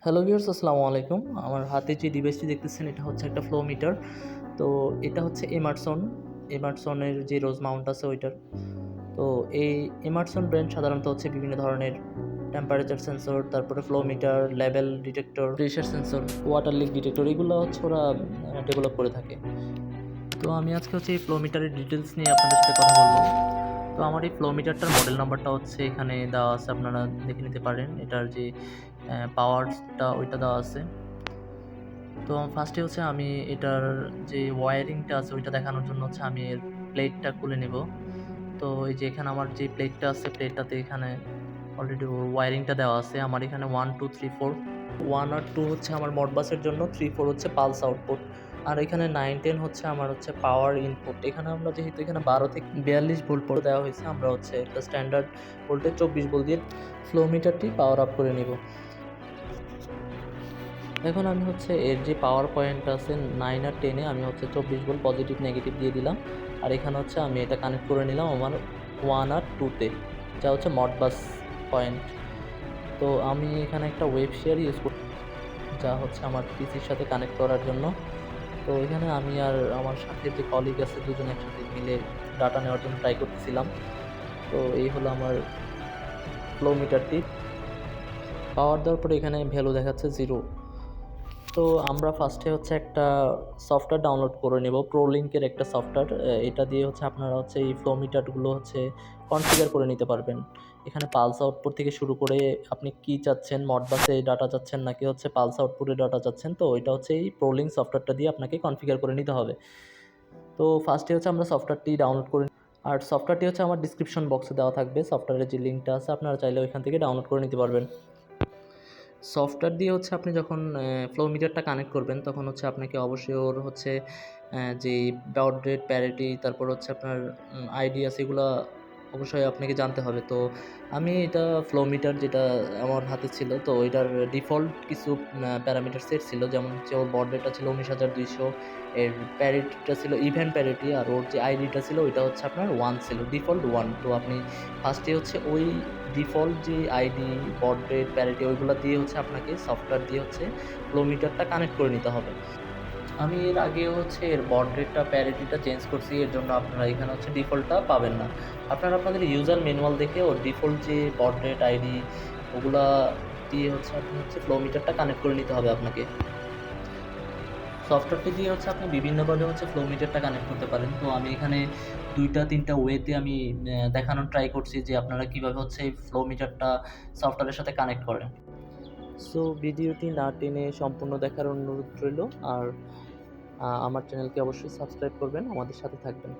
Hello viewers, আসসালামু আলাইকুম। আমার হাতে যে ডিভাইসটি দেখতেছেন এটা হচ্ছে একটা ফ্লো মিটার। তো এটা হচ্ছে এমারসনের যে রোজ মাউন্ট আছে ওইটার। তো এই এমারসন ব্র্যান্ড সাধারণত হচ্ছে বিভিন্ন ধরনের টেম্পারেচার সেন্সর, তারপরে flow meter, level detector, pressure sensor, water leak detector এগুলো হচ্ছে ওরা ডেভেলপ করে থাকে। তো আমি আজকে হচ্ছে এই ফ্লো মিটারের ডিটেলস নিয়ে আপনাদের সাথে কথা বলবো। তো আমার এই ফ্লো মিটারটার মডেল নাম্বারটা হচ্ছে এখানে দেওয়া আছে, আপনারা দেখে নিতে পারেন। এটার যে পাওয়ারটা ওইটা দেওয়া আছে। তো ফার্স্টে হচ্ছে আমি এটার যে ওয়্যারিংটা আছে ওইটা দেখানোর জন্য হচ্ছে আমি এর প্লেটটা খুলে নেব। তো এই যে এখানে আমার যে প্লেটটা আছে, প্লেটটাতে এখানে অলরেডি ওয়্যারিংটা দেওয়া আছে। আমার এখানে 1 2 3 4, 1 আর 2 হচ্ছে আমার মডবাসের জন্য, 3 4 হচ্ছে পালস আউটপুট, আর এখানে 9 10 হচ্ছে আমার হচ্ছে পাওয়ার ইনপুট। এখানে আমরা যেহেতু এখানে 12 থেকে 42 ভোল্ট পর্যন্ত দেওয়া হয়েছে, আমরা হচ্ছে একটা স্ট্যান্ডার্ড ভোল্টেজ 24 ভোল্ট দিয়ে ফ্লো মিটারটি পাওয়ার আপ করে নিব। এখন আমি হচ্ছে এর যে পাওয়ার পয়েন্ট আছে 9 আর 10-এ আমি হচ্ছে 24 ভোল্ট পজিটিভ নেগেটিভ দিয়ে দিলাম। আর এখানে হচ্ছে আমি এটা কানেক্ট করে নিলাম আমার 1 আর 2-তে, যা হচ্ছে মডবাস পয়েন্ট। তো আমি এখানে একটা ওয়েব শেয়ার ইউজ করি, যা হচ্ছে আমার পিসির সাথে কানেক্ট করার জন্য। তো এখানে আমি আর আমার সাথে যে কলিগ আছে দুজন একসাথে মিলে ডাটা নেওয়ার জন্য ট্রাই করতেছিলাম। তো এই হলো আমার ফ্লো মিটারটি। পাওয়ার দেওয়ার পরে এখানে ভ্যালু দেখাচ্ছে 0। তো আমরা ফার্স্টে হচ্ছে একটা সফটওয়্যার ডাউনলোড করে নেব, প্রোলিঙ্কের একটা সফটওয়্যার। এটা দিয়ে হচ্ছে আপনারা হচ্ছে এই ফ্লো মিটারগুলো হচ্ছে কনফিগার করে নিতে পারবেন। এখানে পালস আউটপুট থেকে শুরু করে আপনি কি চাচ্ছেন, মডবাসে ডাটা চাচ্ছেন নাকি হচ্ছে পালস আউটপুটে ডাটা চাচ্ছেন, তো ওইটা হচ্ছে এই প্রোলিঙ্ক সফটওয়্যারটা দিয়ে আপনাকে কনফিগার করে নিতে হবে। তো ফার্স্টে হচ্ছে আমরা সফটওয়্যারটি ডাউনলোড করে, আর সফটওয়্যারটি হচ্ছে আমার ডিসক্রিপশন বক্সে দেওয়া থাকবে। সফটওয়্যারের যে লিঙ্কটা আছে আপনারা চাইলে ওইখান থেকে ডাউনলোড করে নিতে পারবেন। সফটওয়্যার দিয়ে হচ্ছে আপনি যখন ফ্লো মিটারটা কানেক্ট করবেন তখন হচ্ছে আপনাকে অবশ্যই ওর হচ্ছে যে ডট রেট প্যারিটি, তারপর হচ্ছে আপনার আইডি আছে, এগুলো অবশ্যই আপনাকে জানতে হবে। তো আমি এটা ফ্লো মিটার যেটা আমার হাতে ছিল, তো এটার ডিফল্ট কিছু প্যারামিটার সেট ছিল, যেমন হচ্ছে ওর বড রেটটা ছিল 19,200, এর প্যারিটিটা ছিল ইভেন প্যারিটি, আর ওর যে আইডিটা ছিল ওইটা হচ্ছে আপনার 1 ছিল, ডিফল্ট 1। তো আপনি ফার্স্টে হচ্ছে ওই ডিফল্ট যে আইডি, বড রেট, প্যারিটি ওইগুলো দিয়ে হচ্ছে আপনাকে সফটওয়্যার দিয়ে হচ্ছে ফ্লো মিটারটা কানেক্ট করে নিতে হবে। আমি এর আগে হচ্ছে এর বড রেটটা প্যারিটিটা চেঞ্জ করছি, এর জন্য আপনারা এখানে হচ্ছে ডিফল্টটা পাবেন না। আপনারা আপনাদের ইউজার ম্যানুয়াল দেখে ওর ডিফল্ট যে বড রেট আইডি ওগুলা দিয়ে হচ্ছে আপনি হচ্ছে ফ্লো মিটারটা কানেক্ট করে নিতে হবে আপনাকে। সফটওয়্যারটি দিয়ে হচ্ছে আপনি বিভিন্নভাবে হচ্ছে ফ্লো মিটারটা কানেক্ট করতে পারেন। তো আমি এখানে 2-3টা ওয়েতে আমি দেখানোর ট্রাই করছি যে আপনারা কীভাবে হচ্ছে এই ফ্লো মিটারটা সফটওয়্যারের সাথে কানেক্ট করেন। সো ভিডিওটি না টেনে সম্পূর্ণ দেখার অনুরোধ রইল, আর আমার চ্যানেলকে অবশ্যই সাবস্ক্রাইব করবেন, আমাদের সাথে থাকবেন।